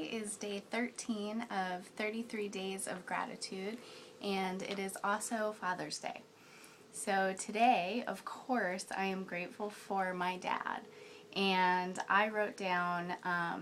Today is day 13 of 33 Days of Gratitude, and it is also Father's Day. So today, of course, I am grateful for my dad. And I wrote down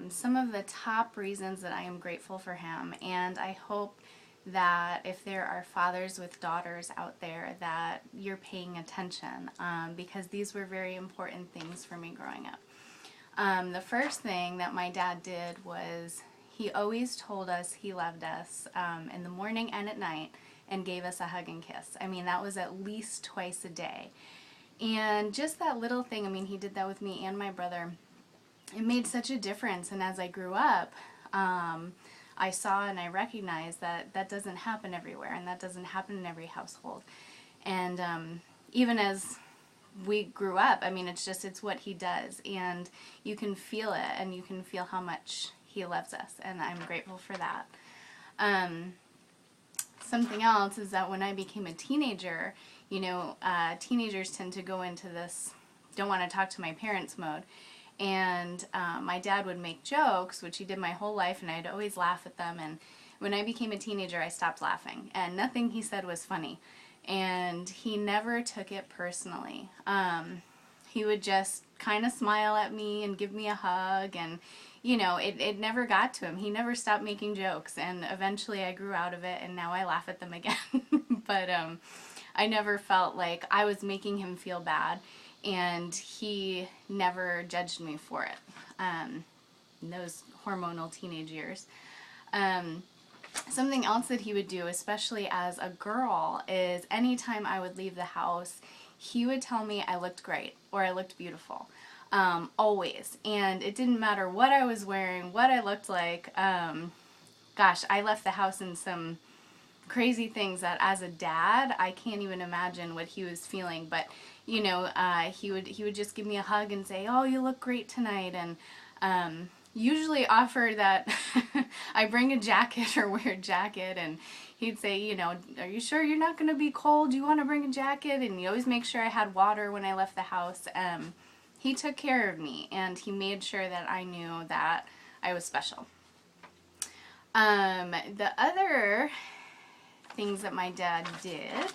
some of the top reasons that I am grateful for him. And I hope that if there are fathers with daughters out there that you're paying attention because these were very important things for me growing up. The first thing that my dad did was he always told us he loved us in the morning and at night and gave us a hug and kiss. I mean, that was at least twice a day. And just that little thing, I mean, he did that with me and my brother. It made such a difference. And as I grew up, I saw and I recognized that that doesn't happen everywhere and that doesn't happen in every household. And even as we grew up, I mean, it's what he does, and you can feel it, and you can feel how much he loves us, and I'm grateful for that. Something else is that when I became a teenager, you know, teenagers tend to go into this don't want to talk to my parents mode, and my dad would make jokes, which he did my whole life, and I'd always laugh at them, and when I became a teenager, I stopped laughing, and nothing he said was funny. And he never took it personally. He would just kind of smile at me and give me a hug, and you know, it never got to him. He never stopped making jokes, and eventually I grew out of it, and now I laugh at them again. But I never felt like I was making him feel bad, and he never judged me for it in those hormonal teenage years. Something else that he would do, especially as a girl, is anytime I would leave the house, he would tell me I looked great or I looked beautiful. Always. And it didn't matter what I was wearing, what I looked like. Gosh, I left the house in some crazy things that as a dad, I can't even imagine what he was feeling. But, you know, he would just give me a hug and say, "Oh, you look great tonight." And usually offer that I bring a jacket or wear a jacket, and he'd say, you know, "Are you sure you're not going to be cold? Do you want to bring a jacket?" And he always make sure I had water when I left the house. He took care of me, and he made sure that I knew that I was special. The other things that my dad did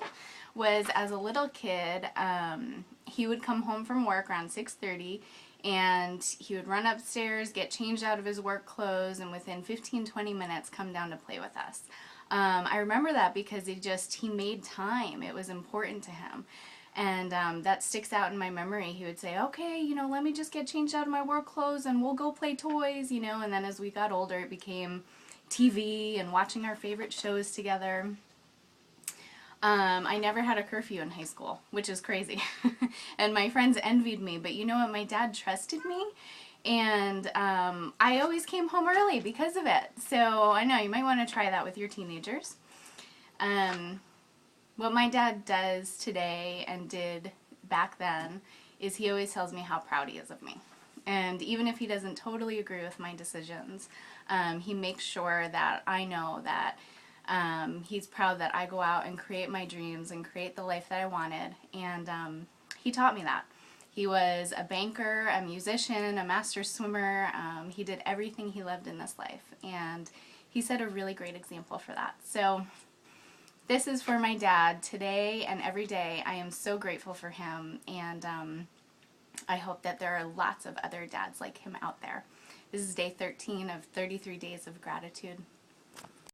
was, as a little kid, he would come home from work around 6:30, and he would run upstairs, get changed out of his work clothes, and within 15-20 minutes come down to play with us. I remember that because he made time. It was important to him. And that sticks out in my memory. He would say, "Okay, you know, let me just get changed out of my work clothes and we'll go play toys," you know, and then as we got older, it became TV and watching our favorite shows together. I never had a curfew in high school, which is crazy. And my friends envied me, but you know what? My dad trusted me, and I always came home early because of it. So I know you might want to try that with your teenagers. What my dad does today and did back then is he always tells me how proud he is of me. And even if he doesn't totally agree with my decisions, he makes sure that I know that he's proud that I go out and create my dreams and create the life that I wanted. And he taught me that. He was a banker, a musician, a master swimmer. He did everything he loved in this life. And he set a really great example for that. So this is for my dad today and every day. I am so grateful for him. And I hope that there are lots of other dads like him out there. This is day 13 of 33 Days of Gratitude.